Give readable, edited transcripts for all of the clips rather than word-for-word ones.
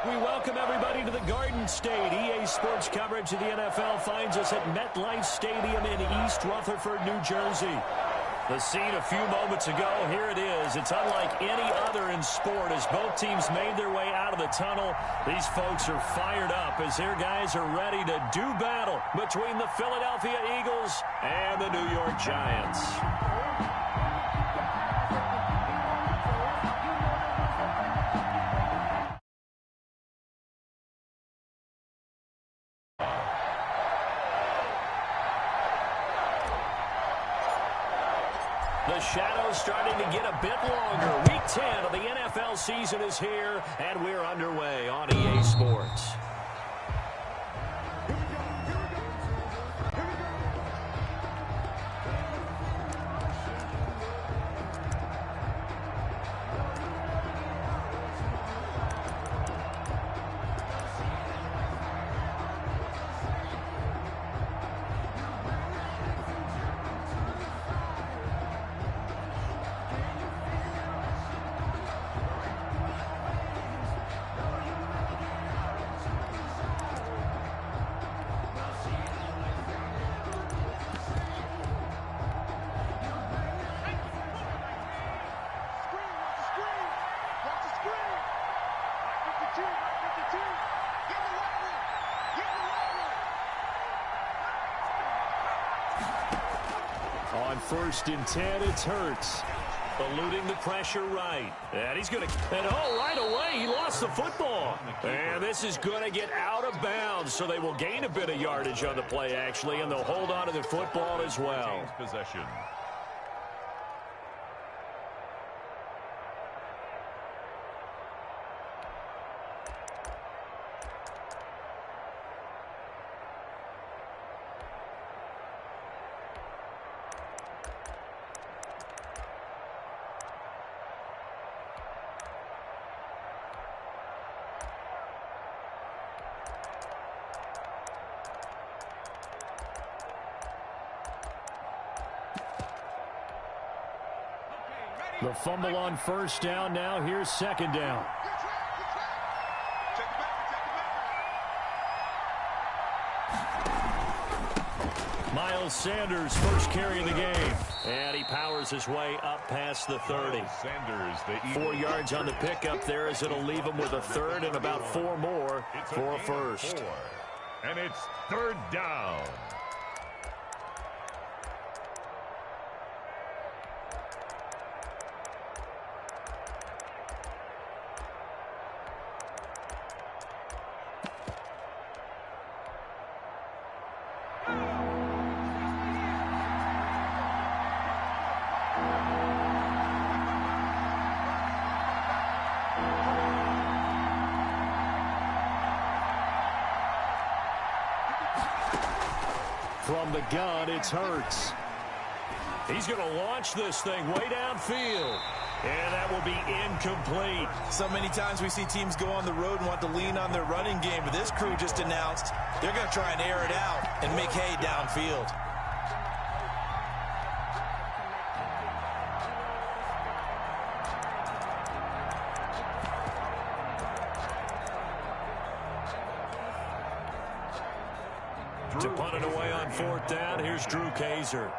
We welcome everybody to the Garden State. EA Sports coverage of the NFL finds us at MetLife Stadium in East Rutherford, New Jersey. The scene a few moments ago, here it is. It's unlike any other in sport as both teams made their way out of the tunnel. These folks are fired up as their guys are ready to do battle between the Philadelphia Eagles and the New York Giants. The shadow's starting to get a bit longer. Week 10 of the NFL season is here, and we're underway on EA Sports. On 1st and 10, it's Hurts. Eluding the pressure right. And he's going to... And right away, he lost the football. And this is going to get out of bounds, so they will gain a bit of yardage on the play, actually, and they'll hold on to the football as well. Possession. The fumble on 1st down. Now here's 2nd down. Miles Sanders, first carry of the game. And he powers his way up past the 30. 4 yards on the pickup there as it'll leave him with a 3rd and about 4 more for a first. And it's 3rd down. From the gun, it's Hurts. He's going to launch this thing way downfield. And that will be incomplete. So many times we see teams go on the road and want to lean on their running game, but this crew just announced they're going to try and air it out and make hay downfield. To punt it away on 4th down, here's Drew Kaiser.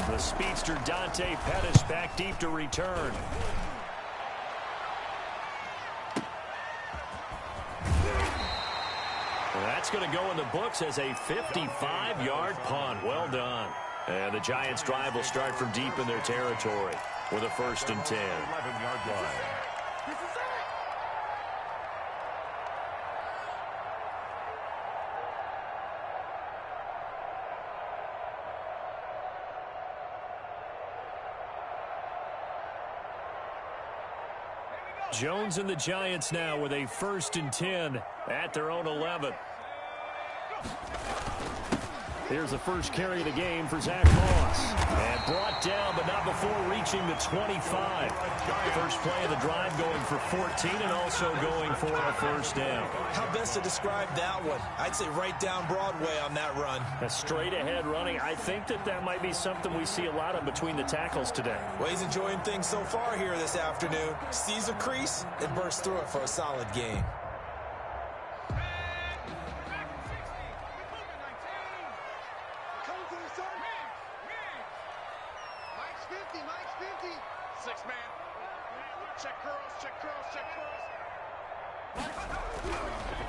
The speedster Dante Pettis back deep to return. That's going to go in the books as a 55-yard punt. Well done. And the Giants' drive will start from deep in their territory with a 1st and 10. 11-yard line. Jones and the Giants now with a 1st and 10 at their own 11. Here's the first carry of the game for Zach Moss. And brought down, but not before reaching the 25. First play of the drive going for 14 and also going for a 1st down. How best to describe that one? I'd say right down Broadway on that run. A straight ahead running. I think that might be something we see a lot of between the tackles today. Well, he's enjoying things so far here this afternoon. Sees a crease and bursts through it for a solid game. Six-man. Check curls, check curls, check curls.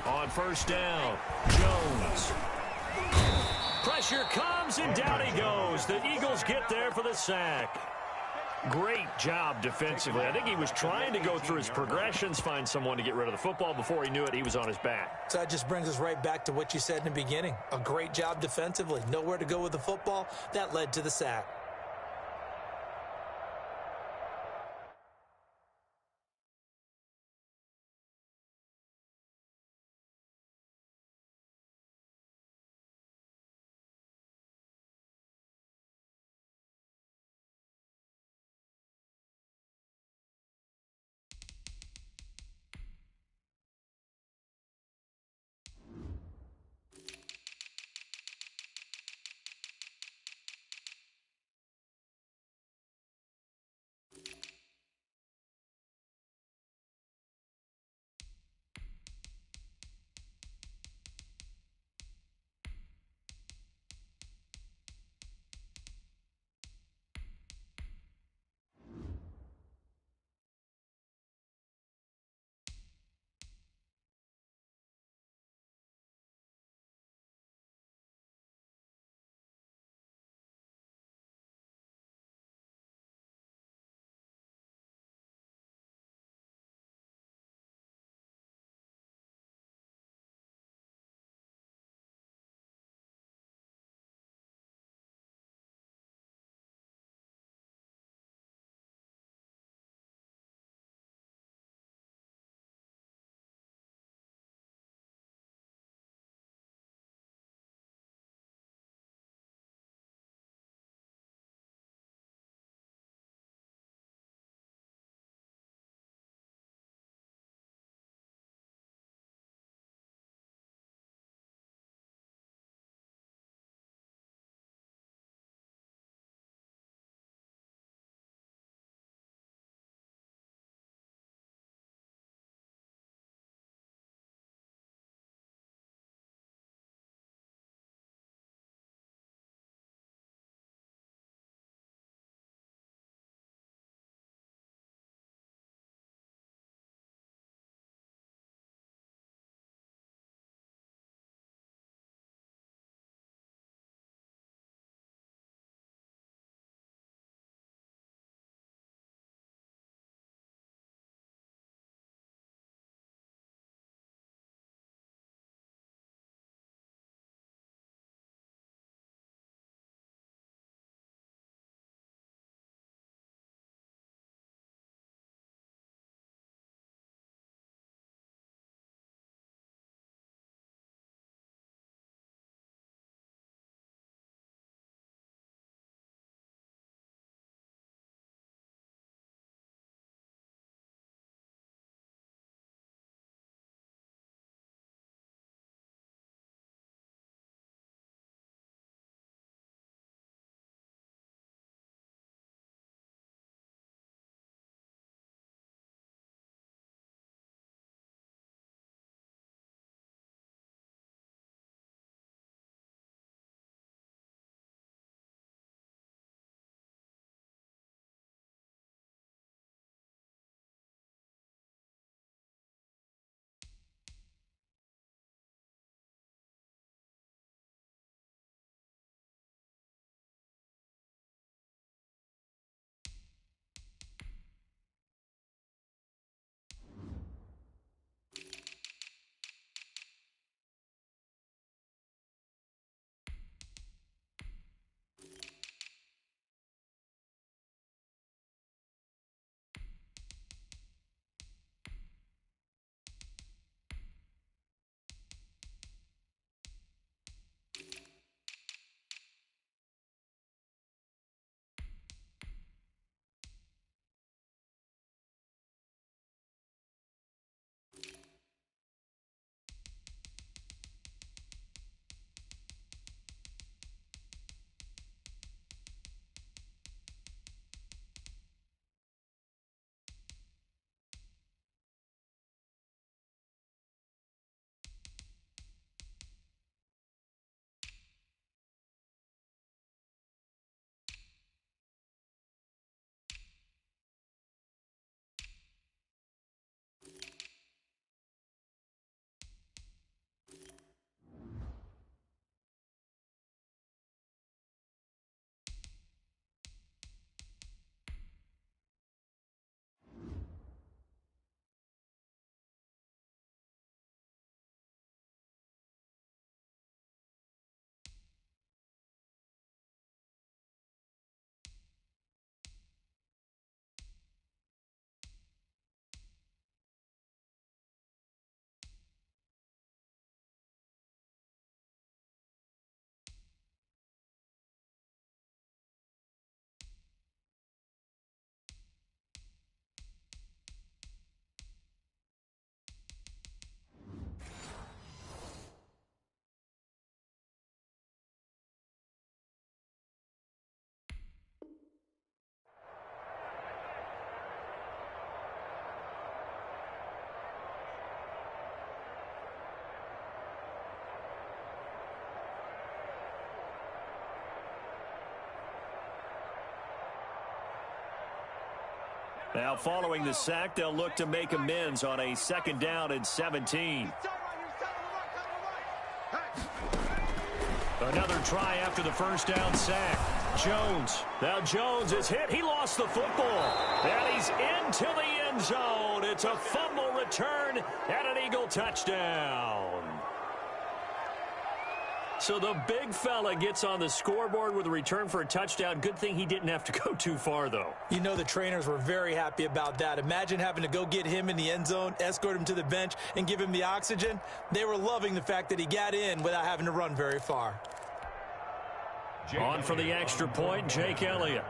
On first down, Jones. Pressure comes, and down he goes. The Eagles get there for the sack. Great job defensively. I think he was trying to go through his progressions, find someone to get rid of the football. Before he knew it, he was on his back. So that just brings us right back to what you said in the beginning. A great job defensively. Nowhere to go with the football. That led to the sack. Now following the sack, they'll look to make amends on a 2nd down and 17. Another try after the 1st down sack. Jones. Now Jones is hit. He lost the football. And he's into the end zone. It's a fumble return and an Eagle touchdown. So the big fella gets on the scoreboard with a return for a touchdown. Good thing he didn't have to go too far, though. You know the trainers were very happy about that. Imagine having to go get him in the end zone, escort him to the bench, and give him the oxygen. They were loving the fact that he got in without having to run very far. On for the extra point, Jake Elliott.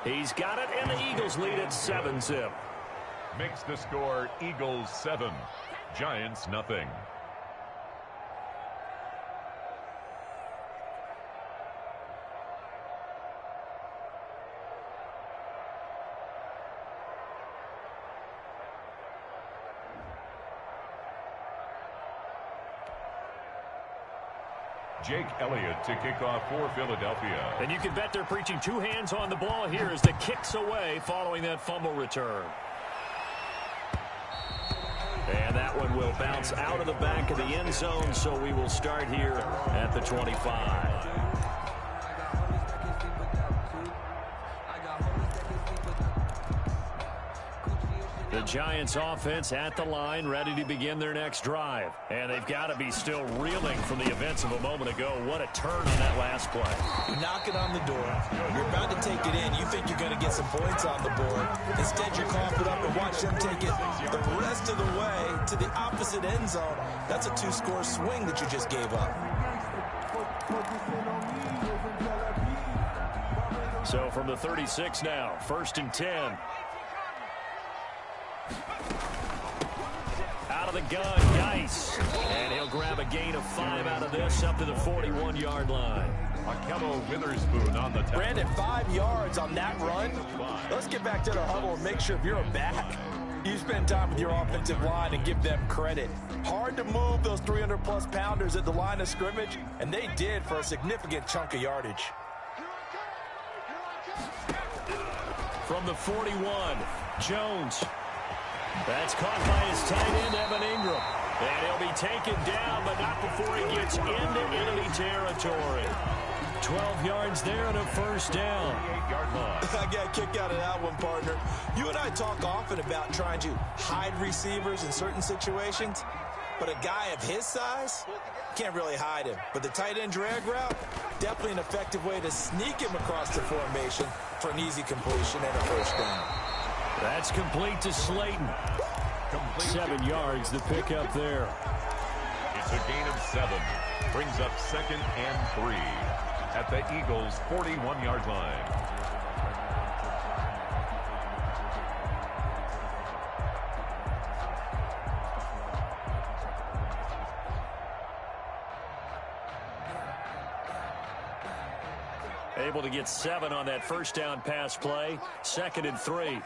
He's got it, and the Eagles lead at 7-zip. Makes the score Eagles 7, Giants nothing. Jake Elliott to kick off for Philadelphia. And you can bet they're preaching 2 hands on the ball here as the kick's away following that fumble return. And that one will bounce out of the back of the end zone, so we will start here at the 25. The Giants offense at the line, ready to begin their next drive. And they've got to be still reeling from the events of a moment ago. What a turn on that last play. You're knocking on the door. You're about to take it in. You think you're going to get some points on the board. Instead, you cough it up and watch them take it the rest of the way to the opposite end zone. That's a 2-score swing that you just gave up. So from the 36 now, 1st and 10. Out of the gun, Geis. And he'll grab a gain of 5 out of this up to the 41-yard line. Akello Witherspoon on the tackle. Brandon, 5 yards on that run. Let's get back to the huddle and make sure if you're a back, you spend time with your offensive line and give them credit. Hard to move those 300-plus pounders at the line of scrimmage, and they did for a significant chunk of yardage. From the 41, Jones. That's caught by his tight end, Evan Ingram. And he'll be taken down, but not before he gets into enemy territory. 12 yards there and a 1st down. I got a kick out of that one, partner. You and I talk often about trying to hide receivers in certain situations, but a guy of his size can't really hide him. But the tight end drag route, definitely an effective way to sneak him across the formation for an easy completion and a 1st down. That's complete to Slayton. 7 yards to pick up there. It's a gain of 7. Brings up 2nd and 3 at the Eagles' 41-yard line. Able to get 7 on that 1st down pass play. 2nd and 3.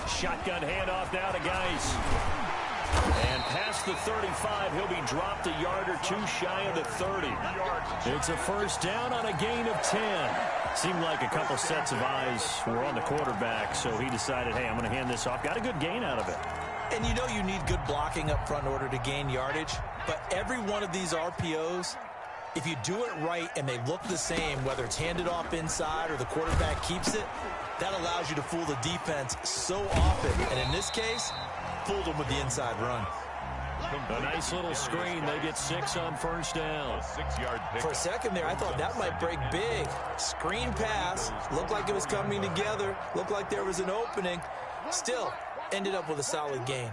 Shotgun handoff now to Geis. And past the 35, he'll be dropped a yard or 2 shy of the 30. It's a 1st down on a gain of 10. Seemed like a couple sets of eyes were on the quarterback, so he decided, hey, I'm going to hand this off. Got a good gain out of it. And you know you need good blocking up front in order to gain yardage, but every one of these RPOs, if you do it right and they look the same, whether it's handed off inside or the quarterback keeps it, that allows you to fool the defense so often. And in this case, fooled them with the inside run. A nice little screen. They get 6 on 1st down. A 6-yard pick. For a second there, I thought that might break big. Screen pass. Looked like it was coming together. Looked like there was an opening. Still, ended up with a solid gain.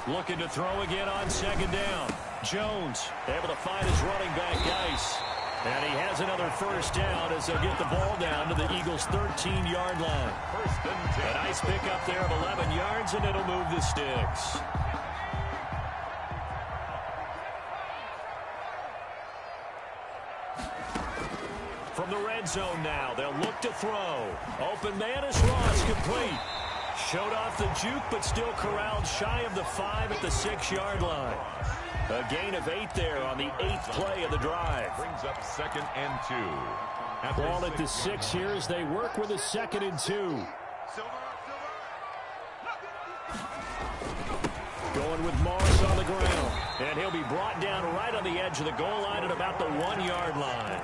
Looking to throw again on 2nd down. Jones able to find his running back, Geis. And he has another 1st down as they'll get the ball down to the Eagles' 13-yard line. 1st and 10. A nice pickup there of 11 yards, and it'll move the sticks. end zone now. They'll look to throw. Open man is Ross, complete. Showed off the juke, but still corralled shy of the 5 at the 6-yard line. A gain of 8 there on the 8th play of the drive. Brings up 2nd and 2. Ball at the 6 here as they work with a 2nd and 2. Going with Morris on the ground. And he'll be brought down right on the edge of the goal line at about the 1-yard line.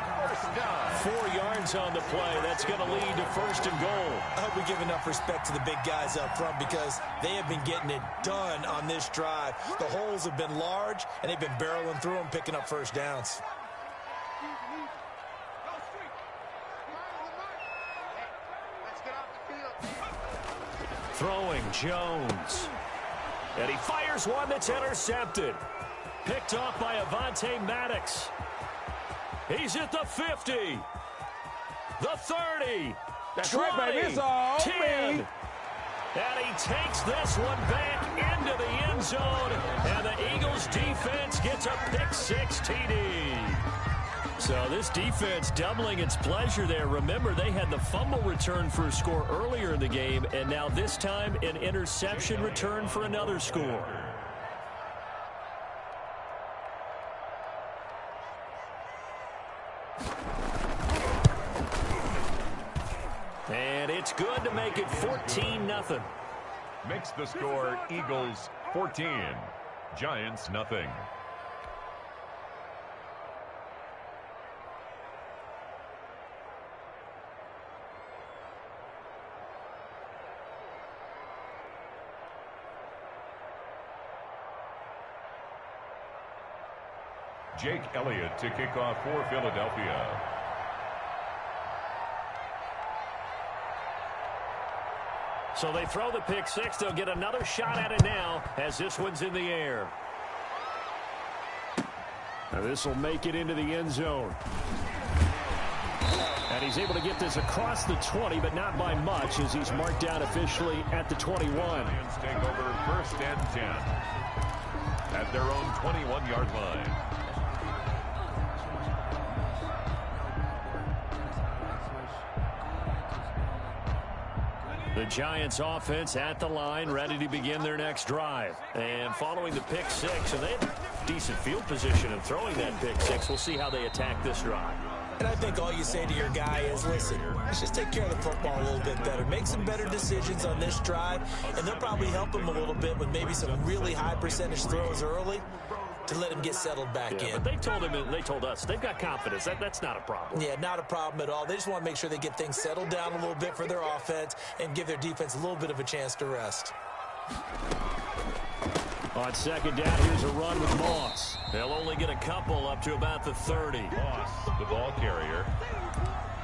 4 yards on the play. That's going to lead to 1st and goal. I hope we give enough respect to the big guys up front because they have been getting it done on this drive. The holes have been large, and they've been barreling through them, picking up first downs. Throwing Jones. And he fires one that's intercepted. Picked off by Avonte Maddox. He's at the 50. The 30. That's 20, right, baby. It's all 10. me. And he takes this one back into the end zone. And the Eagles defense gets a pick-6 TD. So this defense doubling its pleasure there. Remember, they had the fumble return for a score earlier in the game, and now this time an interception return for another score. And it's good to make it 14-0. Makes the score Eagles 14, Giants nothing. Jake Elliott to kick off for Philadelphia. So they throw the pick-6. They'll get another shot at it now as this one's in the air. Now this will make it into the end zone. And he's able to get this across the 20, but not by much as he's marked down officially at the 21. Lions take over 1st and 10 at their own 21-yard line. The Giants offense at the line, ready to begin their next drive. And following the pick-6, and they have decent field position in throwing that pick-6. We'll see how they attack this drive. And I think all you say to your guy is, listen, let's just take care of the football a little bit better. Make some better decisions on this drive, and they'll probably help him a little bit with maybe some really high percentage throws early to let him get settled back in. But they told him, and they told us, they've got confidence. That's not a problem. Yeah, not a problem at all. They just want to make sure they get things settled down a little bit for their offense and give their defense a little bit of a chance to rest. On 2nd down, here's a run with Moss. They'll only get a couple up to about the 30. Moss, the ball carrier,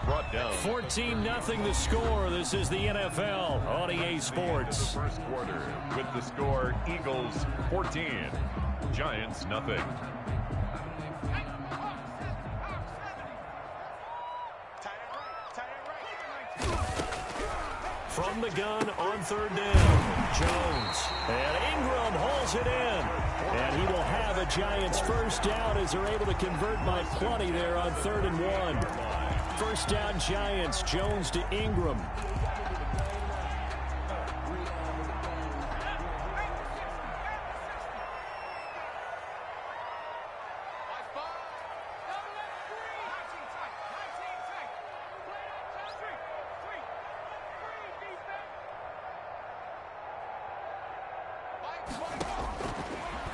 brought down. 14-0 the score. This is the NFL on EA Sports. First quarter with the score Eagles 14, Giants nothing. From the gun on 3rd down, Jones. And Ingram holds it in. And he will have a Giants first down as they're able to convert by plenty there on 3rd and 1. First down Giants, Jones to Ingram.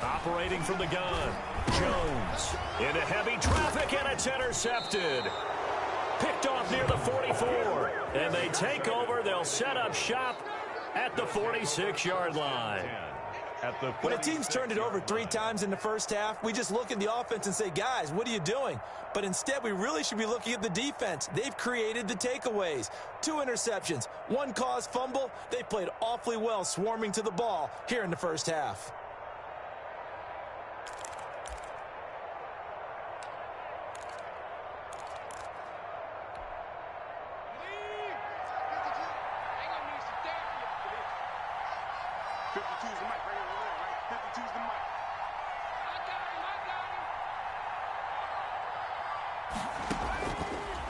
Operating from the gun, Jones into heavy traffic, and it's intercepted. Picked off near the 44, and they take over. They'll set up shop at the 46-yard line. When a team's turned it over 3 times in the first half, we just look at the offense and say, guys, what are you doing? But instead, we really should be looking at the defense. They've created the takeaways. 2 interceptions, 1 caused fumble. They played awfully well swarming to the ball here in the first half.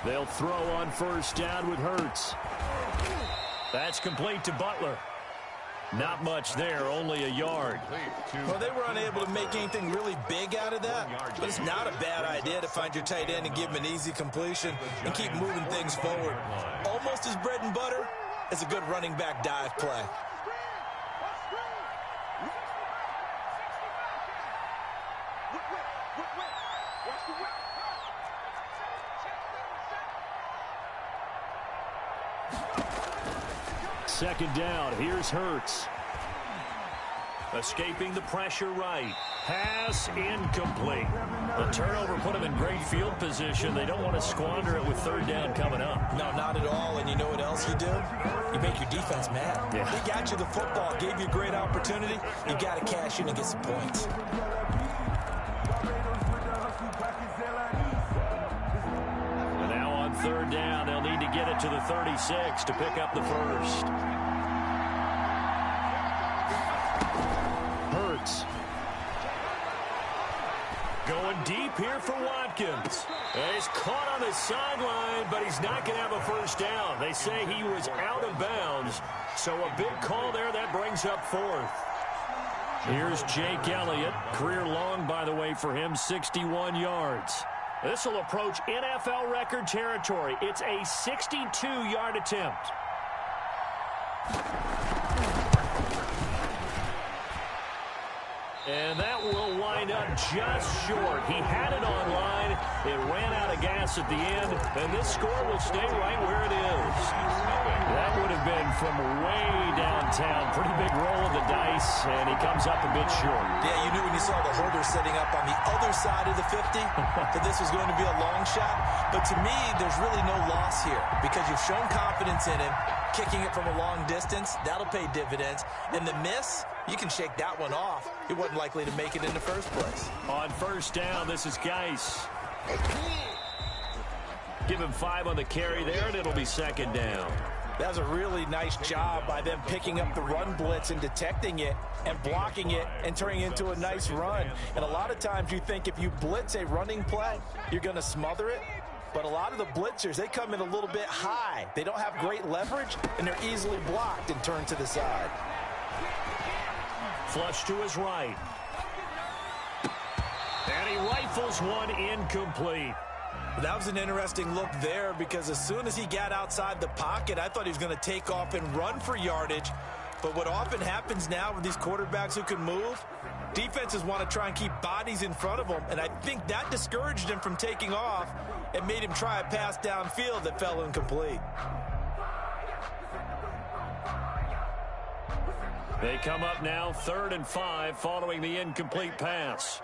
They'll throw on first down with Hurts. That's complete to Butler. Not much there, only a yard. Well, they were unable to make anything really big out of that, but it's not a bad idea to find your tight end and give him an easy completion and keep moving things forward. Almost as bread and butter as a good running back dive play. Second down, here's Hurts. Escaping the pressure right. Pass incomplete. The turnover put them in great field position. They don't want to squander it with third down coming up. No, not at all. And you know what else you do? You make your defense mad. Yeah. They got you the football, gave you a great opportunity. You got to cash in and get some points. And now on third down, they'll need to get it to the 36 to pick up the first. Hurts. Going deep here for Watkins. He's caught on the sideline, but he's not going to have a first down. They say he was out of bounds, so a big call there. That brings up fourth. Here's Jake Elliott. Career long, by the way, for him, 61 yards. This will approach NFL record territory. It's a 62-yard attempt. And that will wind up just short. He had it on line. It ran out of gas at the end, and this score will stay right where it is. That would have been from way downtown. Pretty big roll of the dice, and he comes up a bit short. Yeah, you knew when you saw the holder setting up on the other side of the 50 that this was going to be a long shot. But to me, there's really no loss here because you've shown confidence in him. Kicking it from a long distance, that'll pay dividends. And the miss, you can shake that one off. He wasn't likely to make it in the first place. On first down, this is Geis. Give him 5 on the carry there, and it'll be second down. That was a really nice job by them picking up the run blitz and detecting it and blocking it and turning it into a nice run. And a lot of times you think if you blitz a running play, you're going to smother it. But a lot of the blitzers, they come in a little bit high. They don't have great leverage, and they're easily blocked and turned to the side. Flush to his right. And he rifles one incomplete. That was an interesting look there because as soon as he got outside the pocket, I thought he was going to take off and run for yardage. But what often happens now with these quarterbacks who can move, defenses want to try and keep bodies in front of them, and I think that discouraged him from taking off and made him try a pass downfield that fell incomplete. They come up now 3rd and 5 following the incomplete pass.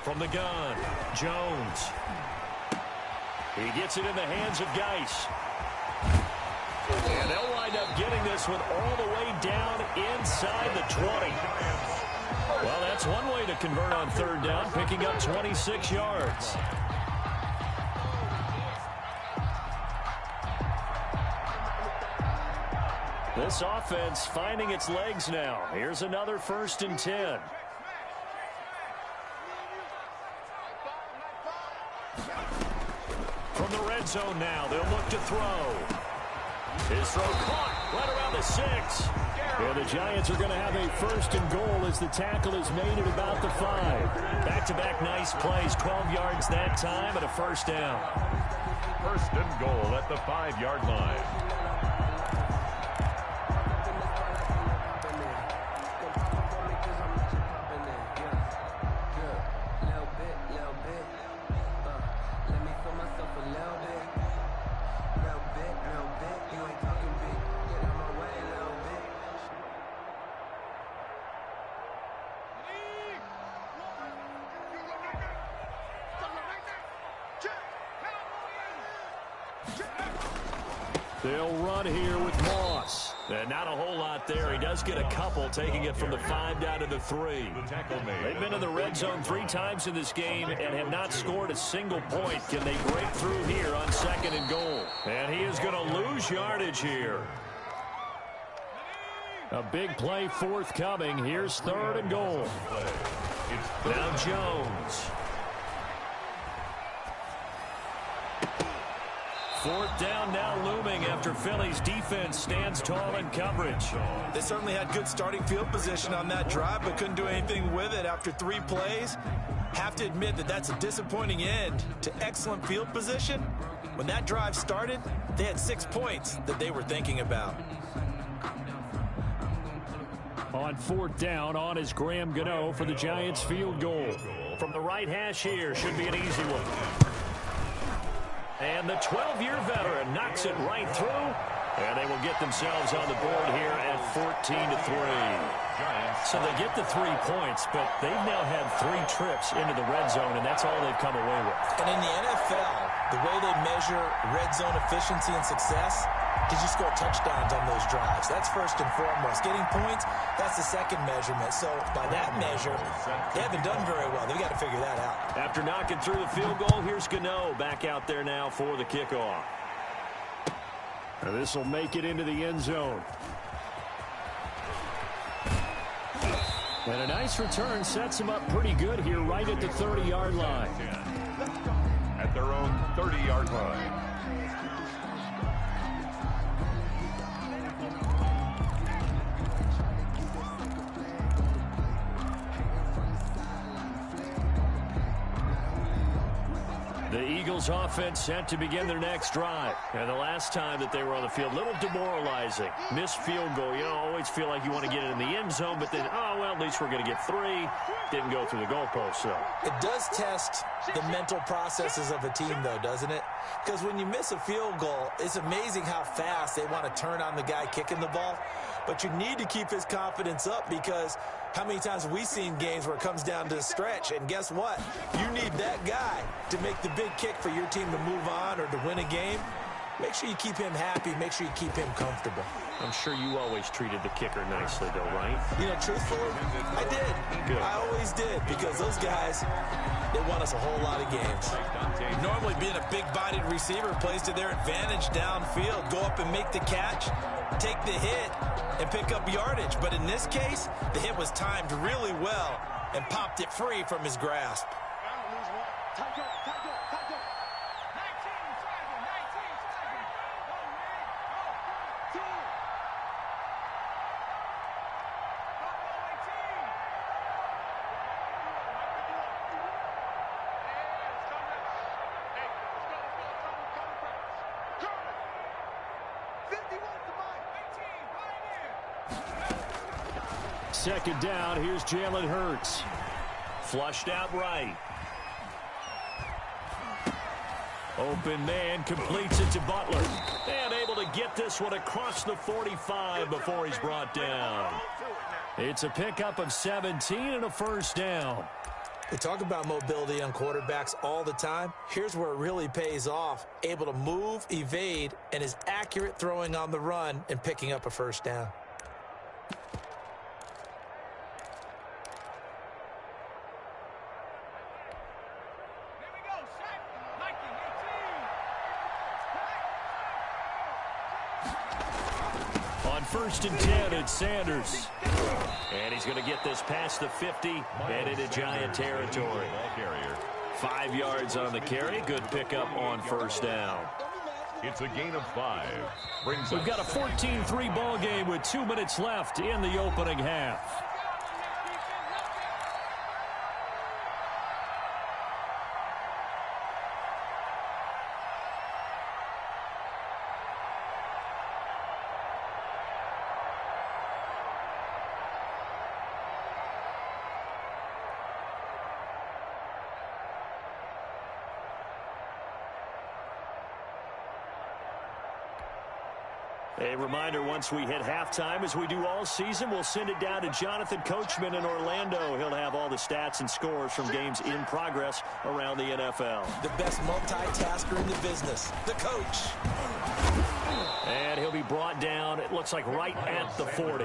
From the gun, Jones. He gets it in the hands of Geis. And they'll wind up getting this one all the way down inside the 20. Well, that's one way to convert on third down, picking up 26 yards. This offense finding its legs now. Here's another 1st and 10. From the red zone now, they'll look to throw. His throw caught right around the 6. And the Giants are going to have a 1st and goal as the tackle is made at about the 5. Back-to-back nice plays, 12 yards that time and a 1st down. 1st and goal at the 5-yard line. They'll run here with Moss. And not a whole lot there. He does get a couple, taking it from the 5 down to the 3. They've been in the red zone 3 times in this game and have not scored a single point. Can they break through here on 2nd and goal? And he is going to lose yardage here. A big play forthcoming. Here's 3rd and goal. Now Jones. Fourth down now looming after Philly's defense stands tall in coverage. They certainly had good starting field position on that drive, but couldn't do anything with it after 3 plays. Have to admit that that's a disappointing end to excellent field position. When that drive started, they had 6 points that they were thinking about. On fourth down, on is Graham Gano for the Giants field goal. From the right hash here, should be an easy one. And the 12-year veteran knocks it right through, and they will get themselves on the board here at 14-3. So they get the 3 points, but they've now had 3 trips into the red zone, and that's all they've come away with. And in the NFL, the way they measure red zone efficiency and success, did you score touchdowns on those drives? That's first and foremost. Getting points, that's the second measurement. So by that measure, they haven't done very well. They've got to figure that out. After knocking through the field goal, here's Gano back out there now for the kickoff. This will make it into the end zone. And a nice return sets them up pretty good here right at the 30-yard line. At their own 30-yard line. The Eagles offense set to begin their next drive. And the last time that they were on the field, a little demoralizing. Missed field goal. You always feel like you want to get it in the end zone, but then, oh, well, at least we're going to get 3. Didn't go through the goalpost, so. It does test the mental processes of a team, though, doesn't it? Because when you miss a field goal, it's amazing how fast they want to turn on the guy kicking the ball. But you need to keep his confidence up, because how many times have we seen games where it comes down to a stretch, and guess what? You need that guy to make the big kick for your team to move on or to win a game. Make sure you keep him happy. Make sure you keep him comfortable. I'm sure you always treated the kicker nicely, though, right? You know, truthfully, I did. Good. I always did, because those guys, they won us a whole lot of games. Normally, being a big-bodied receiver plays to their advantage downfield. Go up and make the catch, take the hit, and pick up yardage. But in this case, the hit was timed really well and popped it free from his grasp. Second down, here's Jalen Hurts. Flushed out right. Open man completes it to Butler. And able to get this one across the 45 before he's brought down. It's a pickup of 17 and a first down. They talk about mobility on quarterbacks all the time. Here's where it really pays off. Able to move, evade, and is accurate throwing on the run and picking up a first down. First and 10, it's Sanders. And he's going to get this past the 50 and into Giant territory. 5 yards on the carry. Good pickup on first down. It's a gain of 5. We've got a 14-3 ball game with 2 minutes left in the opening half. A reminder, once we hit halftime, as we do all season, we'll send it down to Jonathan Coachman in Orlando. He'll have all the stats and scores from games in progress around the NFL. The best multitasker in the business, the coach. And he'll be brought down, it looks like right at the 40.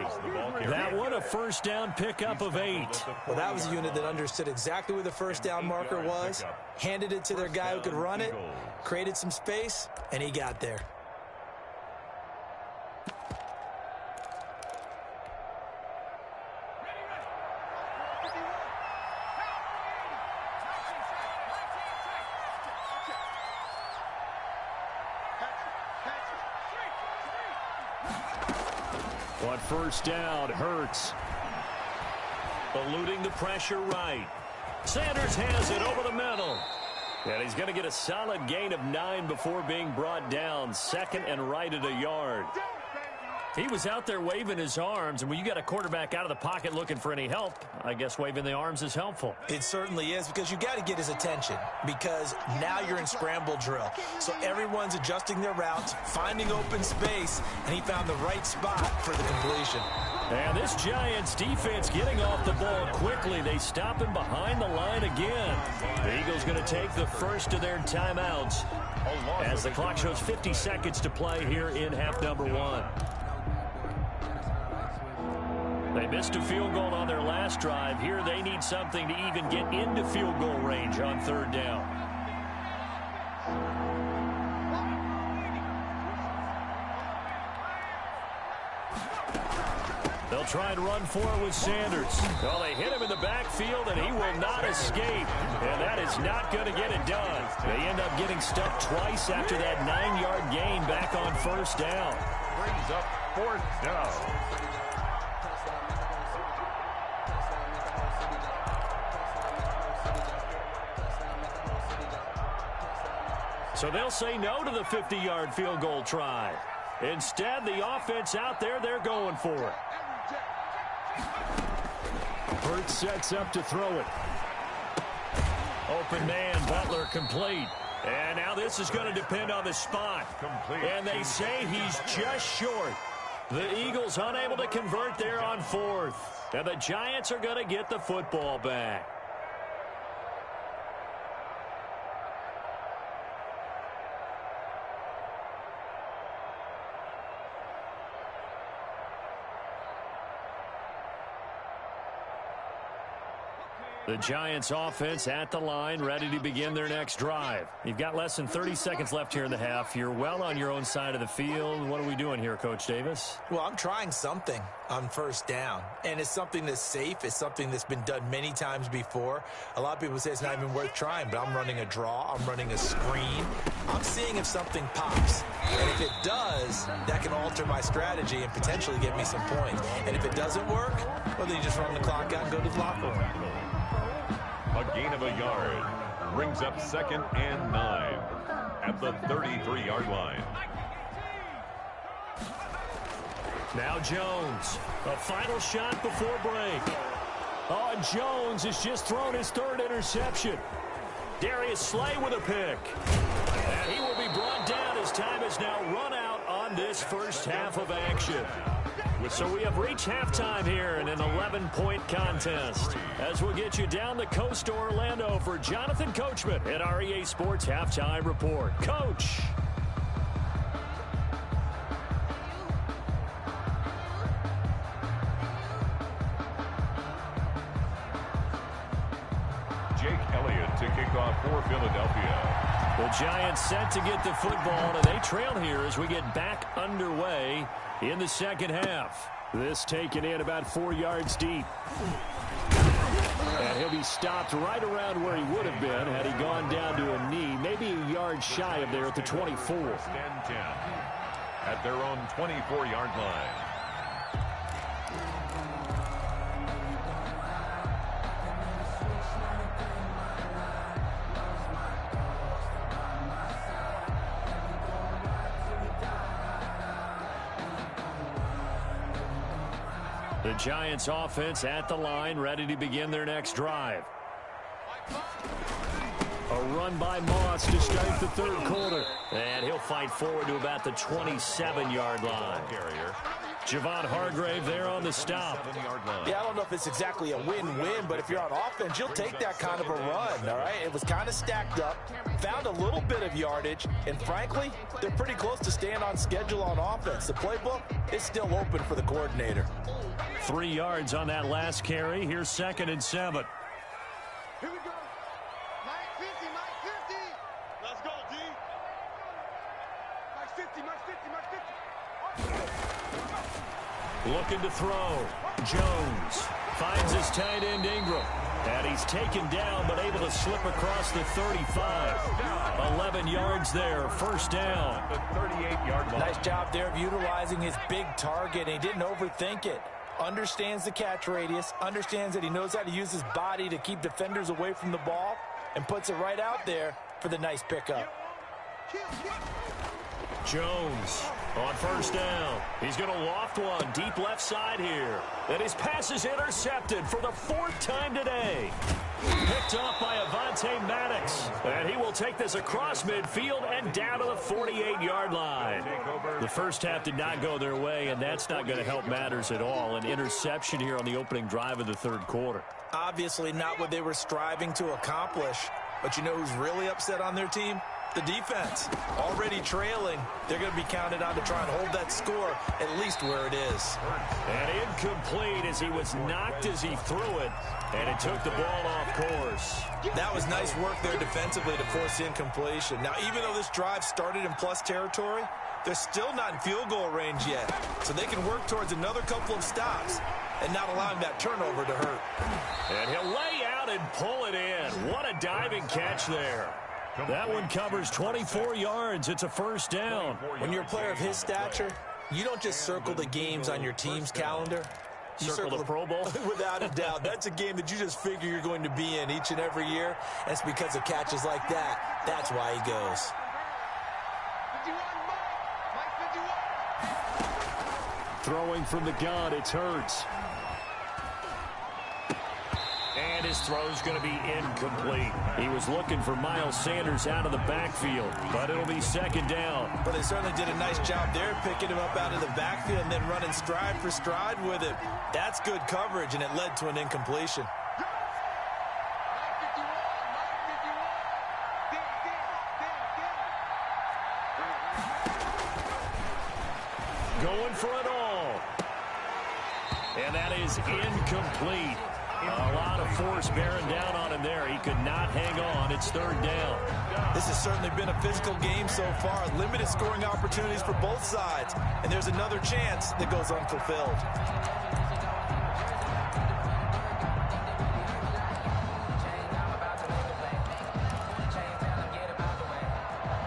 That one, a first down pickup of 8. Well, that was a unit that understood exactly where the first down marker was, handed it to their guy who could run it, created some space, and he got there. On first down, Hurts. Eluding the pressure right. Sanders has it over the middle. And he's going to get a solid gain of 9 before being brought down. Second and right at a yard. He was out there waving his arms, and when you got a quarterback out of the pocket looking for any help, I guess waving the arms is helpful. It certainly is, because you got to get his attention, because now you're in scramble drill. So everyone's adjusting their routes, finding open space, and he found the right spot for the completion. And this Giants defense getting off the ball quickly. They stop him behind the line again. The Eagles going to take the first of their timeouts as the clock shows 50 seconds to play here in half number 1. They missed a field goal on their last drive. Here they need something to even get into field goal range on third down. They'll try and run for it with Sanders. Well, they hit him in the backfield, and he will not escape. And that is not going to get it done. They end up getting stuck twice after that 9-yard gain back on first down. Brings up fourth down. So they'll say no to the 50-yard field goal try. Instead, the offense out there, they're going for it. Hurts sets up to throw it. Open man, Butler complete. And now this is going to depend on the spot. Complete. And they say he's just short. The Eagles unable to convert there on fourth. And the Giants are going to get the football back. The Giants offense at the line, ready to begin their next drive. You've got less than 30 seconds left here in the half. You're well on your own side of the field. What are we doing here, Coach Davis? Well, I'm trying something on first down, and it's something that's safe. It's something that's been done many times before. A lot of people say it's not even worth trying, but I'm running a draw. I'm running a screen. I'm seeing if something pops. And if it does, that can alter my strategy and potentially get me some points. And if it doesn't work, well, then you just run the clock out and go to the locker room. A gain of a yard. Brings up second and 9 at the 33-yard line. Now Jones. A final shot before break. Oh, and Jones has just thrown his third interception. Darius Slay with a pick. And he will be brought down as time has now run out on this first half of action. So we have reached halftime here in an 11-point contest. As we'll get you down the coast to Orlando for Jonathan Coachman at our EA Sports Halftime Report. Coach. Jake Elliott to kick off for Philadelphia. The Giants set to get the football, and they trail here as we get back underway in the second half. This taken in about 4 yards deep. And he'll be stopped right around where he would have been had he gone down to a knee, maybe a yard shy of there at the 24. And 10 at their own 24-yard line. The Giants offense at the line, ready to begin their next drive. A run by Moss to start the third quarter. And he'll fight forward to about the 27-yard line. Javon Hargrave there on the stop. Yeah, I don't know if it's exactly a win-win, but if you're on offense, you'll take that kind of a run, all right? It was kind of stacked up, found a little bit of yardage, and frankly, they're pretty close to staying on schedule on offense. The playbook is still open for the coordinator. 3 yards on that last carry. Here's 2nd and 7. Here we go. Mike 50, Mike 50. Let's go, D. Mike 50, Mike 50, Mike 50. Looking to throw. Jones. Finds his tight end Ingram. And he's taken down, but able to slip across the 35. 11 yards there, first down. The 38-yard line. Nice job there of utilizing his big target. And he didn't overthink it. Understands the catch radius. Understands that he knows how to use his body to keep defenders away from the ball. And puts it right out there for the nice pickup. Jones on first down. He's going to loft one deep left side here. And his pass is intercepted for the 4th time today. Picked off by Avonte Maddox. And he will take this across midfield and down to the 48-yard line. The first half did not go their way, and that's not going to help matters at all. An interception here on the opening drive of the third quarter. Obviously not what they were striving to accomplish. But you know who's really upset on their team? The defense. Already trailing. They're going to be counted on to try and hold that score at least where it is. And incomplete as he was knocked as he threw it. And it took the ball off course. That was nice work there defensively to force the incompletion. Now, even though this drive started in plus territory, they're still not in field goal range yet. So they can work towards another couple of stops and not allowing that turnover to hurt. And he'll lay out and pull it in. What a diving catch there. That one covers 24 yards. It's a first down. When you're a player of his stature, you don't just circle the games on your team's calendar. You circle the Pro Bowl? Without a doubt. That's a game that you just figure you're going to be in each and every year. And it's because of catches like that. That's why he goes. 51. Mike 51. Throwing from the gun, it's Hurts. And his throw's going to be incomplete. He was looking for Miles Sanders out of the backfield, but it'll be second down. But they certainly did a nice job there, picking him up out of the backfield and then running stride for stride with it. That's good coverage, and it led to an incompletion. Going for it all. And that is incomplete. A lot of force bearing down on him there. He could not hang on. It's third down. This has certainly been a physical game so far. Limited scoring opportunities for both sides. And there's another chance that goes unfulfilled.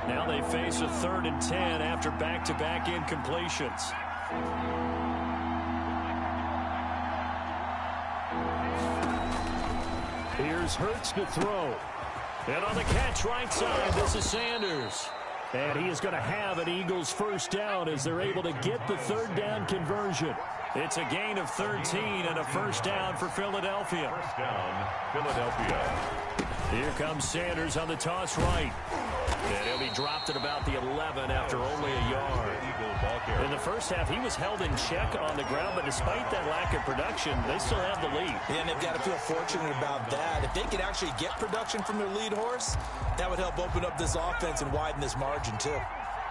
Now they face a 3rd and 10 after back-to-back incompletions. Here's Hurts to throw. And on the catch right side, this is Sanders. And he is going to have an Eagles first down as they're able to get the third down conversion. It's a gain of 13 and a first down for Philadelphia. First down, Philadelphia. Here comes Sanders on the toss right. And he'll be dropped at about the 11 after only a yard. In the first half, he was held in check on the ground, but despite that lack of production, they still have the lead. Yeah, and they've got to feel fortunate about that. If they could actually get production from their lead horse, that would help open up this offense and widen this margin, too.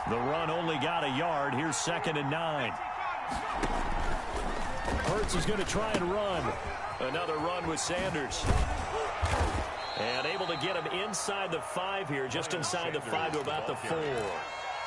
The run only got a yard. Here's 2nd and 9. Hurts is going to try and run. Another run with Sanders. And able to get him inside the 5 here, just inside the 5 to about the 4.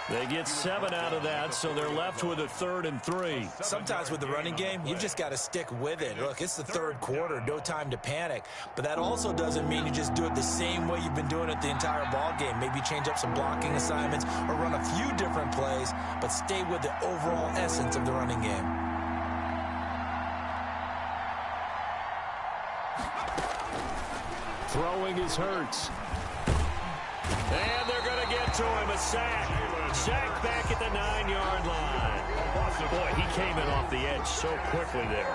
They get 7 out of that, so they're left with a 3rd and 3. Sometimes with the running game, you've just got to stick with it. Look, it's the third quarter, no time to panic. But that also doesn't mean you just do it the same way you've been doing it the entire ball game. Maybe change up some blocking assignments or run a few different plays, but stay with the overall essence of the running game. Throwing is Hurts. And they're going to get to him. A sack. Sack back at the 9-yard line. Boy, he came in off the edge so quickly there.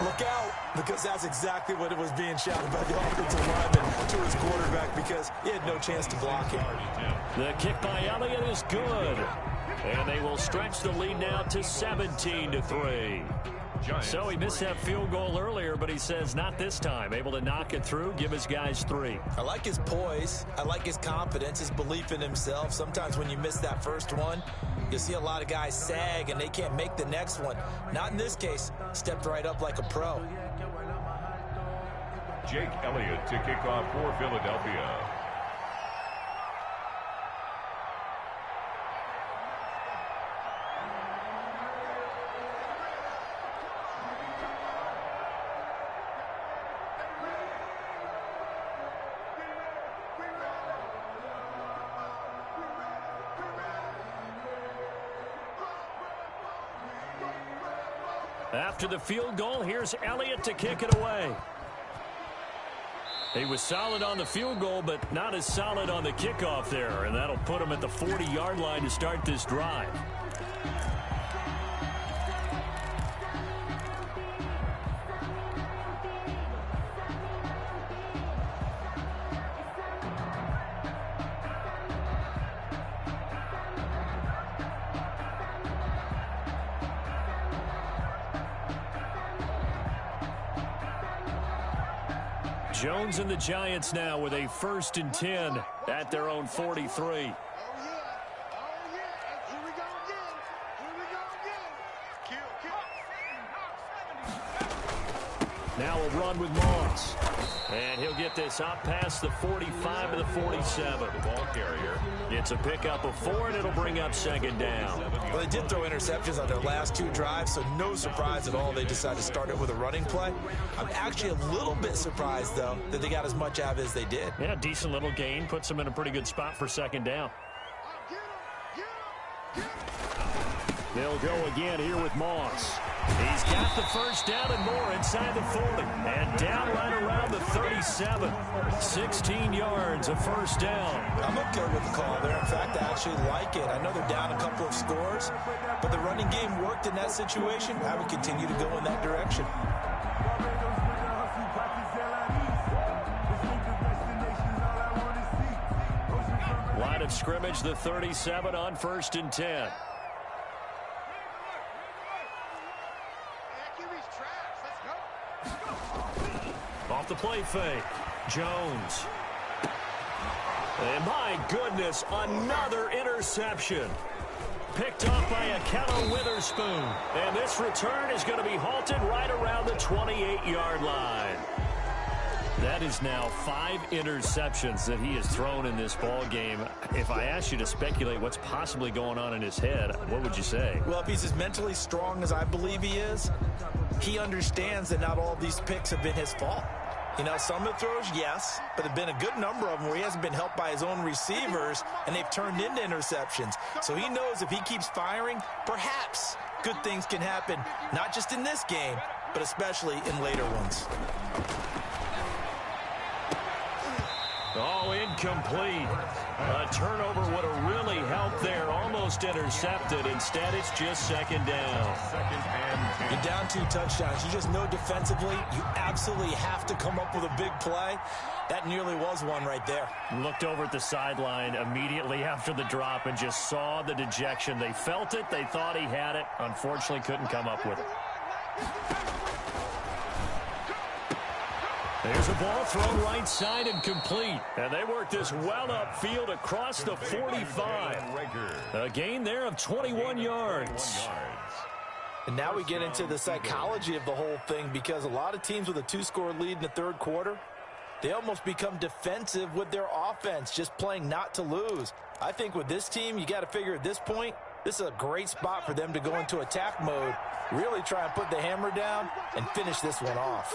Look out, because that's exactly what it was being shouted by the offensive lineman to his quarterback, because he had no chance to block him. The kick by Elliott is good. And they will stretch the lead now to 17-3. So he missed that field goal earlier, but he says not this time. Able to knock it through, give his guys 3. I like his poise. I like his confidence, his belief in himself. Sometimes when you miss that first one, you see a lot of guys sag and they can't make the next one. Not in this case. Stepped right up like a pro. Jake Elliott to kick off for Philadelphia. After the field goal, here's Elliott to kick it away. He was solid on the field goal, but not as solid on the kickoff there, and that'll put him at the 40-yard line to start this drive. Jones and the Giants now with a 1st and 10 at their own 43. Now a run with Moss. And he'll get this up past the 45 to the 47. The ball carrier. It's a pickup of 4, and it'll bring up 2nd down. Well, they did throw interceptions on their last 2 drives, so no surprise at all they decided to start it with a running play. I'm actually a little bit surprised, though, that they got as much out of it as they did. Yeah, decent little gain. Puts them in a pretty good spot for 2nd down. They'll go again here with Moss. He's got the 1st down and more inside the 40. And down right around the 37. 16 yards, a 1st down. I'm okay with the call there. In fact, I actually like it. I know they're down a couple of scores, but the running game worked in that situation. I would continue to go in that direction. Line of scrimmage, the 37 on 1st and 10. Off the play fake. Jones. And my goodness, another interception. Picked up by Akello Witherspoon. And this return is going to be halted right around the 28-yard line. That is now 5 interceptions that he has thrown in this ball game. If I asked you to speculate what's possibly going on in his head, what would you say? Well, if he's as mentally strong as I believe he is, he understands that not all of these picks have been his fault. You know, some of the throws, yes, but there have been a good number of them where he hasn't been helped by his own receivers, and they've turned into interceptions. So he knows if he keeps firing, perhaps good things can happen, not just in this game, but especially in later ones. Oh, incomplete. A turnover would have really helped there. Almost intercepted. Instead, it's just 2nd down. 2nd and 10. You're down 2 touchdowns. You just know defensively you absolutely have to come up with a big play. That nearly was one right there. Looked over at the sideline immediately after the drop and just saw the dejection. They felt it. They thought he had it. Unfortunately, couldn't come up with it. There's a ball thrown right side and complete. And they work this well upfield across the 45. A gain there of 21 yards. And now we get into the psychology of the whole thing, because a lot of teams with a 2-score lead in the 3rd quarter, they almost become defensive with their offense, just playing not to lose. I think with this team, you got to figure at this point, this is a great spot for them to go into attack mode, really try and put the hammer down and finish this one off.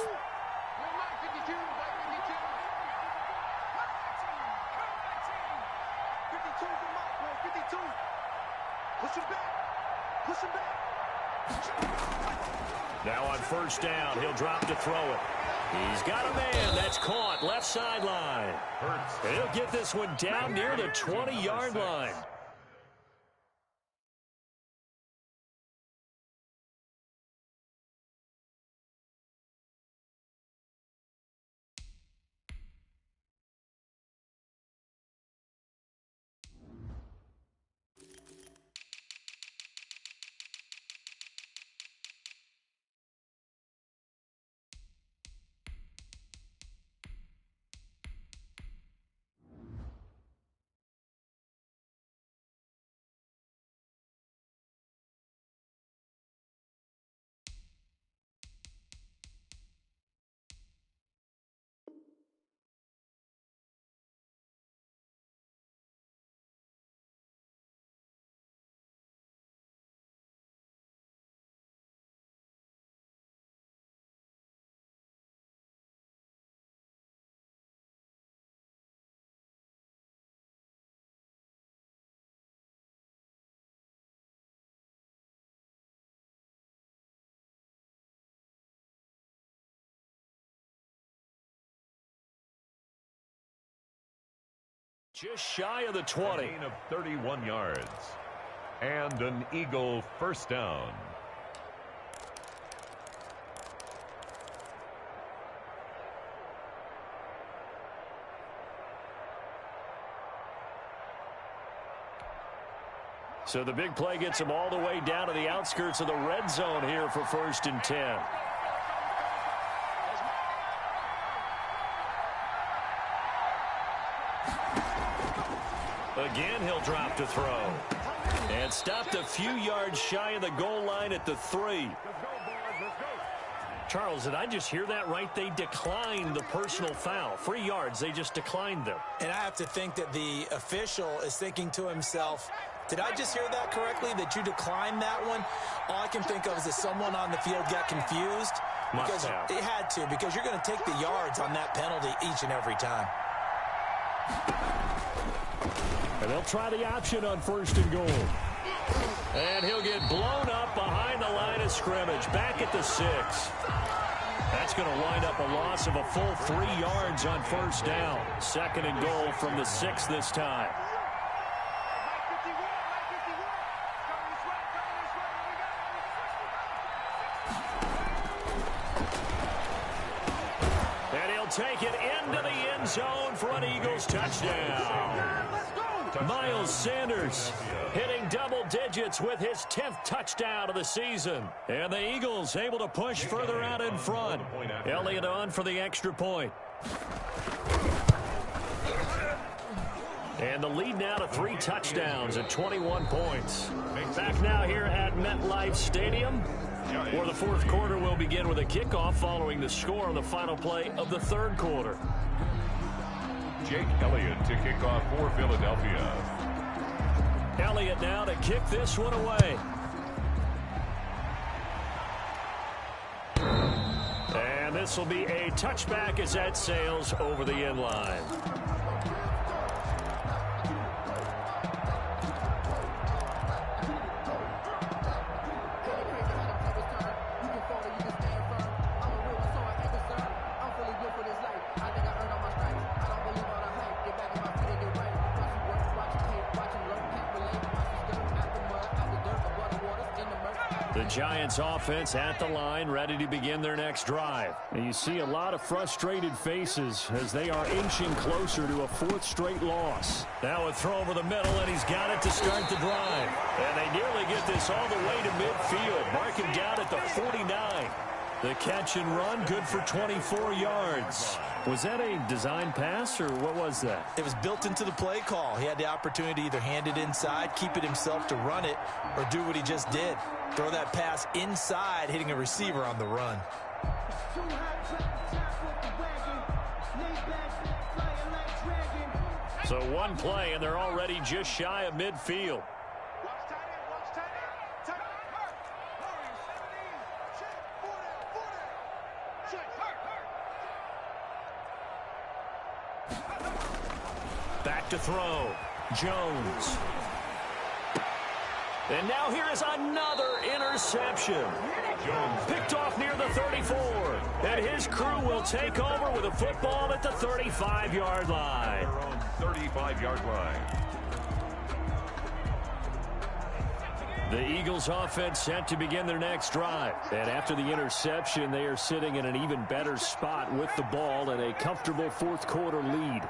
Now on 1st down, he'll drop to throw it. He's got a man. That's caught. Left sideline. He'll get this one down near the 20-yard line. Just shy of the 20. A gain of 31 yards. And an Eagle first down. So the big play gets him all the way down to the outskirts of the red zone here for 1st and 10. Again, he'll drop to throw. And stopped a few yards shy of the goal line at the 3. Charles, did I just hear that right? They declined the personal foul. 3 yards, they just declined them. And I have to think that the official is thinking to himself, did I just hear that correctly, that you declined that one? All I can think of is that someone on the field got confused. Because it had to, because you're going to take the yards on that penalty each and every time. And they'll try the option on 1st and goal. And he'll get blown up behind the line of scrimmage, back at the 6. That's going to wind up a loss of a full 3 yards on 1st down. 2nd and goal from the 6 this time. And he'll take it into the end zone for an Eagles touchdown. Miles Sanders hitting double digits with his 10th touchdown of the season. And the Eagles able to push further out in front. Elliott on for the extra point. And the lead now to 3 touchdowns at 21 points. Back now here at MetLife Stadium, where the 4th quarter will begin with a kickoff following the score on the final play of the 3rd quarter. Jake Elliott to kick off for Philadelphia. Elliott now to kick this one away. And this will be a touchback as that sails over the end line. Giants offense at the line, ready to begin their next drive. And you see a lot of frustrated faces as they are inching closer to a 4th straight loss. Now a throw over the middle, and he's got it to start the drive. And they nearly get this all the way to midfield, marking down at the 49. The catch and run, good for 24 yards. Was that a design pass, or what was that? It was built into the play call. He had the opportunity to either hand it inside, keep it himself to run it, or do what he just did. Throw that pass inside, hitting a receiver on the run. So one play, and they're already just shy of midfield. Back to throw. Jones. And now here is another interception. Jones picked off near the 34. And his crew will take over with a football at the 35-yard line. Their own 35-yard line. The Eagles offense set to begin their next drive. And after the interception, they are sitting in an even better spot with the ball and a comfortable 4th quarter lead.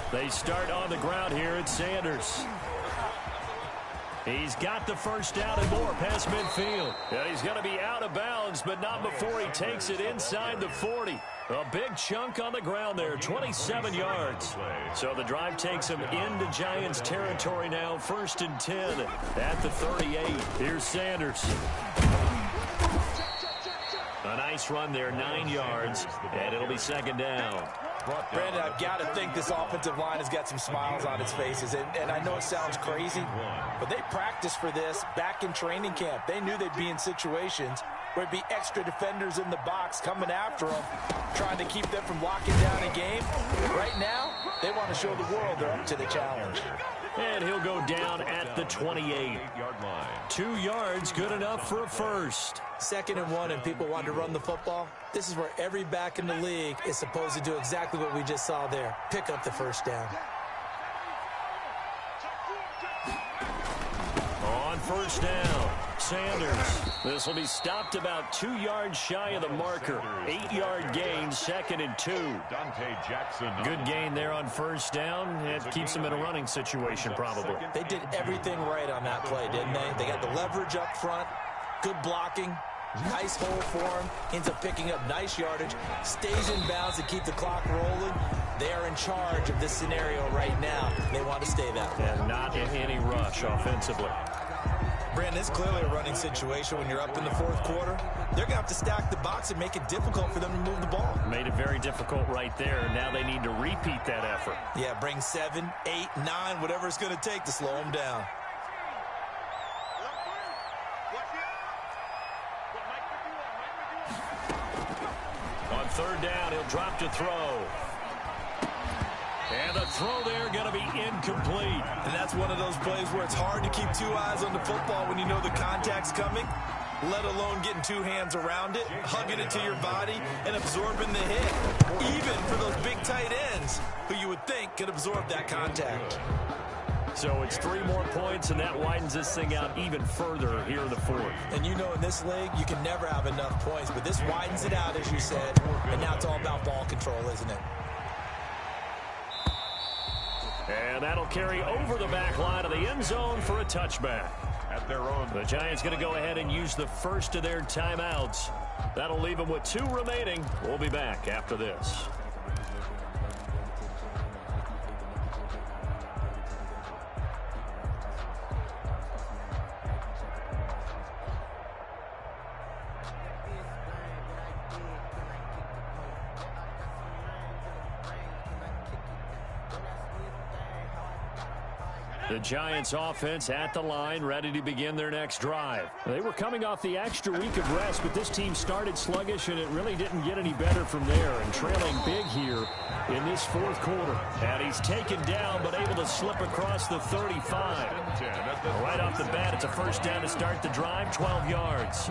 They start on the ground here at Sanders. He's got the first down and more past midfield. And he's going to be out of bounds, but not before he takes it inside the 40. A big chunk on the ground there, 27 yards. So the drive takes him into Giants territory now, 1st and 10 at the 38. Here's Sanders. A nice run there, 9 yards, and it'll be 2nd down. Brandon, I've got to think this offensive line has got some smiles on its faces. And I know it sounds crazy, but they practiced for this back in training camp. They knew they'd be in situations where it'd be extra defenders in the box coming after them, trying to keep them from locking down a game. Right now, they want to show the world they're up to the challenge. And he'll go down at the 28. 2 yards, good enough for a first. 2nd and 1, and people want to run the football. This is where every back in the league is supposed to do exactly what we just saw there. Pick up the first down. On first down, Sanders. This will be stopped about 2 yards shy of the marker. 8-yard gain, 2nd and 2. Good gain there on first down. It keeps them in a running situation probably. They did everything right on that play, didn't they? They got the leverage up front, good blocking, nice hole for him, ends up picking up nice yardage, stays in bounds to keep the clock rolling. They are in charge of this scenario right now. They want to stay that way. And not in any rush offensively. Brandon, it's clearly a running situation when you're up in the 4th quarter. They're going to have to stack the box and make it difficult for them to move the ball. Made it very difficult right there. Now they need to repeat that effort. Yeah, bring 7, 8, 9, whatever it's going to take to slow them down. On 3rd down, he'll drop to throw. And the throw there going to be incomplete. And that's one of those plays where it's hard to keep 2 eyes on the football when you know the contact's coming, let alone getting 2 hands around it, hugging it to your body, and absorbing the hit. Even for those big tight ends who you would think could absorb that contact. So it's 3 more points, and that widens this thing out even further here in the 4th. And you know in this league, you can never have enough points, but this widens it out, as you said, and now it's all about ball control, isn't it? And that'll carry over the back line of the end zone for a touchback. At their own. The Giants going to go ahead and use the first of their timeouts. That'll leave them with 2 remaining. We'll be back after this. The Giants offense at the line, ready to begin their next drive. They were coming off the extra week of rest, but this team started sluggish, and it really didn't get any better from there, and trailing big here in this 4th quarter. And he's taken down, but able to slip across the 35. Right off the bat, it's a first down to start the drive, 12 yards.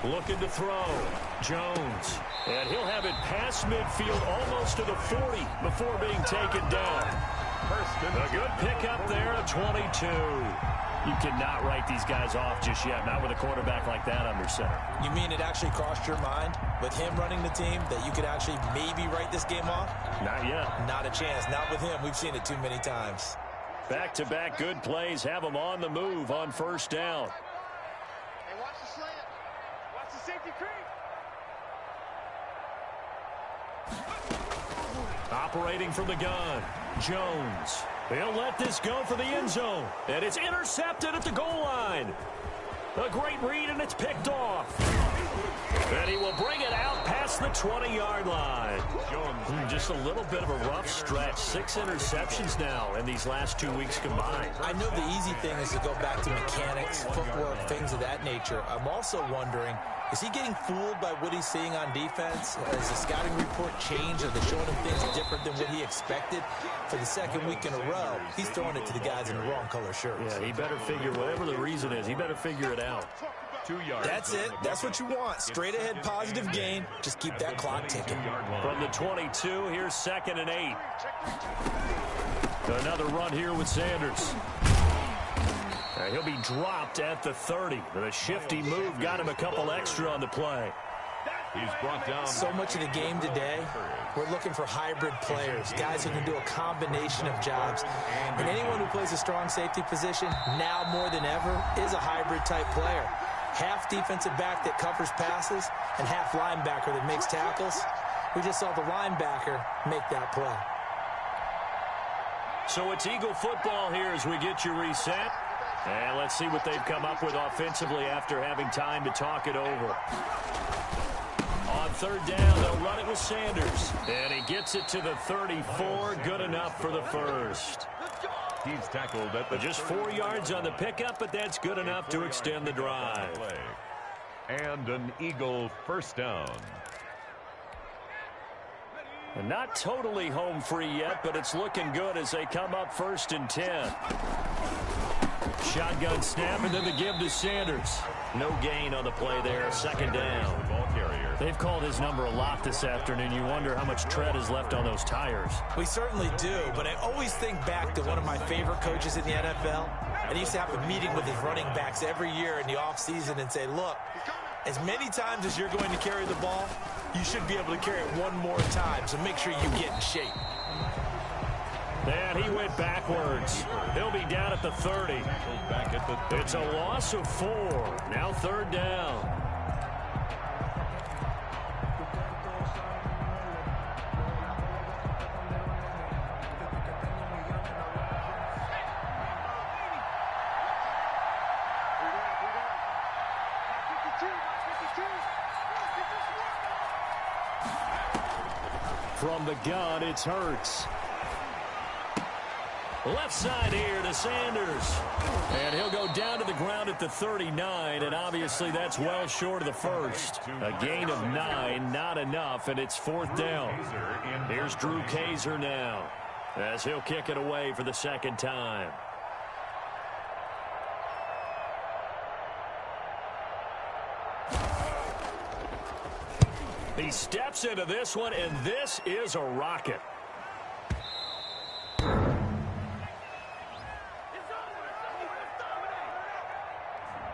Looking to throw. Jones. And he'll have it past midfield almost to the 40 before being taken down. A good pickup there at 22. You cannot write these guys off just yet, not with a quarterback like that under center. You mean it actually crossed your mind with him running the team that you could actually maybe write this game off? Not yet. Not a chance. Not with him. We've seen it too many times. Back-to-back good plays have them on the move on first down. Hey, watch the slant. Watch the safety creep. Operating from the gun, Jones. He'll let this go for the end zone. And it's intercepted at the goal line. A great read, and it's picked off. And he will bring it out past the 20-yard line. Just a little bit of a rough stretch. 6 interceptions now in these last 2 weeks combined. I know the easy thing is to go back to mechanics, footwork, things of that nature. I'm also wondering, is he getting fooled by what he's seeing on defense? Has the scouting report changed? Are they showing him things different than what he expected? For the second week in a row, he's throwing it to the guys in the wrong color shirts. Yeah, he better figure, whatever the reason is, he better figure it out. 2 yards. That's it. That's what you want. Straight ahead positive gain. Just keep that clock ticking. From the 22, here's 2nd and 8. Another run here with Sanders. He'll be dropped at the 30. The shifty move got him a couple extra on the play. He's brought down. So much of the game today, we're looking for hybrid players, guys who can do a combination of jobs. And anyone who plays a strong safety position, now more than ever, is a hybrid type player. Half defensive back that covers passes and half linebacker that makes tackles. We just saw the linebacker make that play. So it's Eagle football here as we get you reset. And let's see what they've come up with offensively after having time to talk it over. On third down. They'll run it with Sanders. And he gets it to the 34. Good enough for the first. He's tackled at the just 4 yards on the pickup, but that's good enough to extend the drive. And an Eagle first down. And not totally home free yet, but it's looking good as they come up 1st and 10. Shotgun snap, and then the give to Sanders. No gain on the play there. 2nd down. Ball carrier. They've called his number a lot this afternoon. You wonder how much tread is left on those tires. We certainly do, but I always think back to one of my favorite coaches in the NFL. And he used to have a meeting with his running backs every year in the offseason and say, look, as many times as you're going to carry the ball, you should be able to carry it one more time, so make sure you get in shape. And he went backwards. He'll be down at the 30. Back at the 30. It's a loss of 4. Now 3rd down. From the gun, it's Hurts. Left side here to Sanders. And he'll go down to the ground at the 39, and obviously that's well short of the first. A gain of 9, not enough, and it's 4th down. Here's Drew Kaiser now, as he'll kick it away for the 2nd time. He steps into this one, and this is a rocket.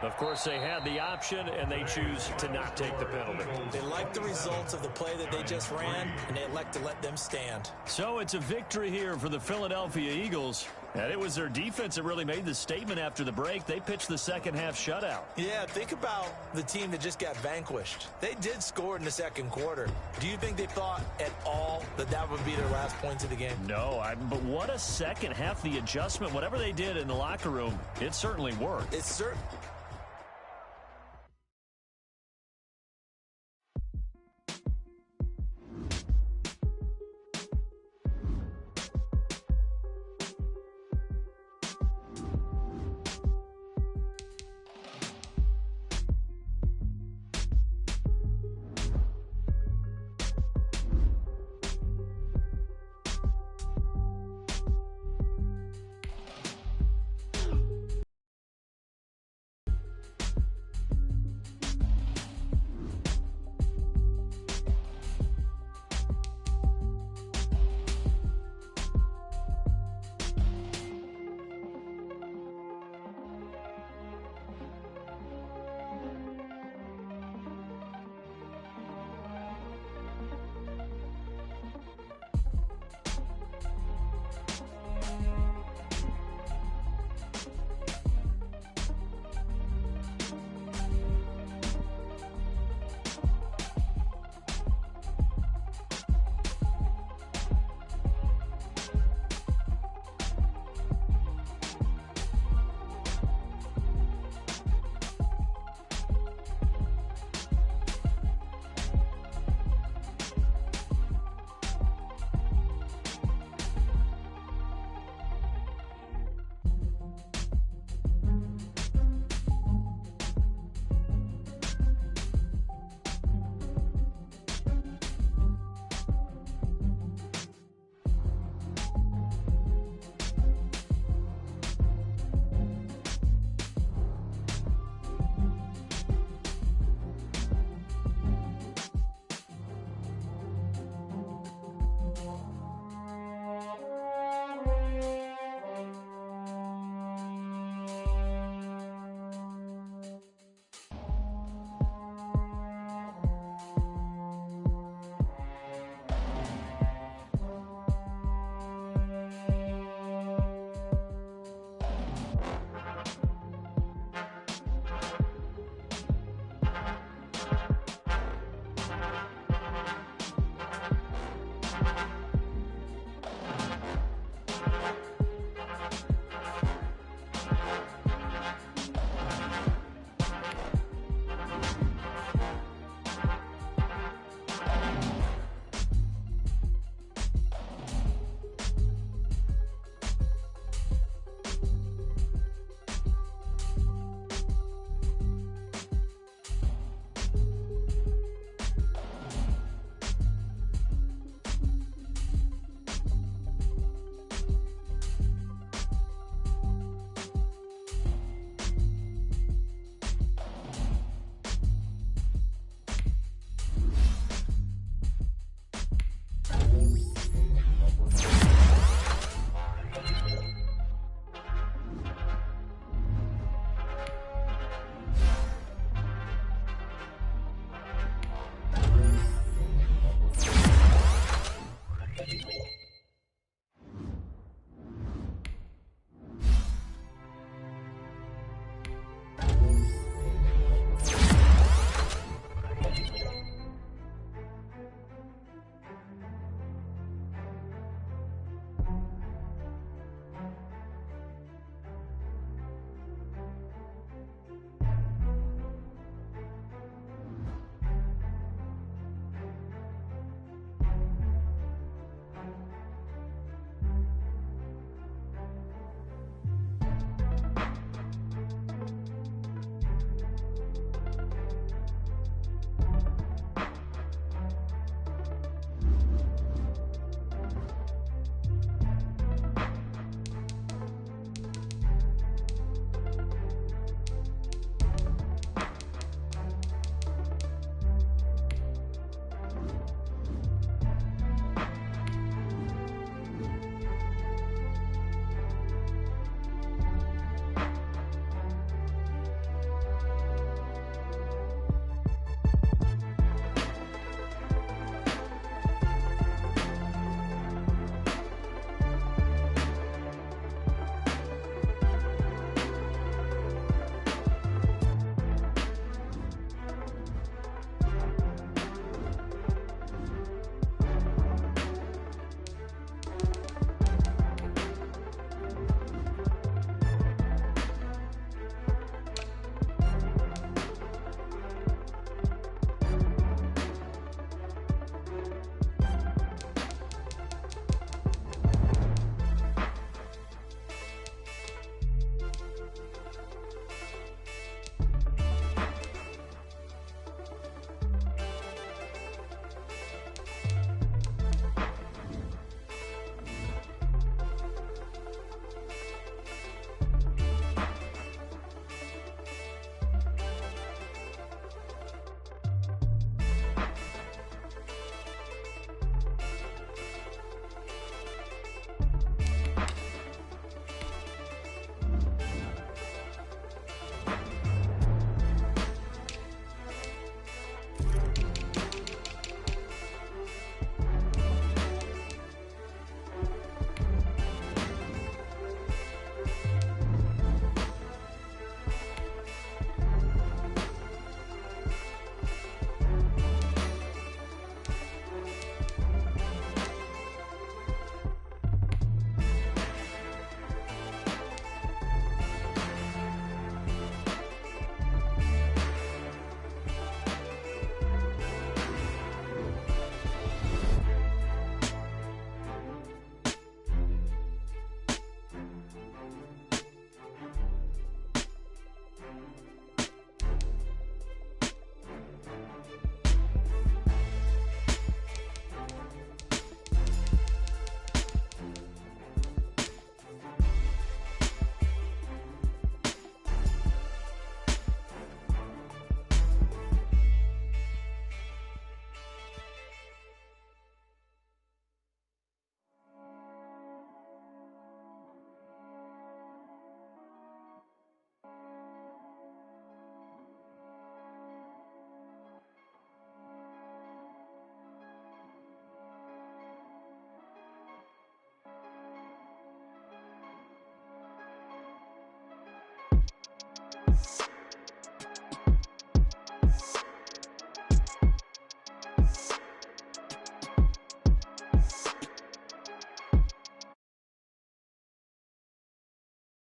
Of course, they had the option, and they choose to not take the penalty. They like the results of the play that they just ran, and they elect to let them stand. So it's a victory here for the Philadelphia Eagles. And it was their defense that really made the statement after the break. They pitched the second half shutout. Yeah, think about the team that just got vanquished. They did score in the 2nd quarter. Do you think they thought at all that that would be their last points of the game? No, but what a second half. The adjustment, whatever they did in the locker room, it certainly worked.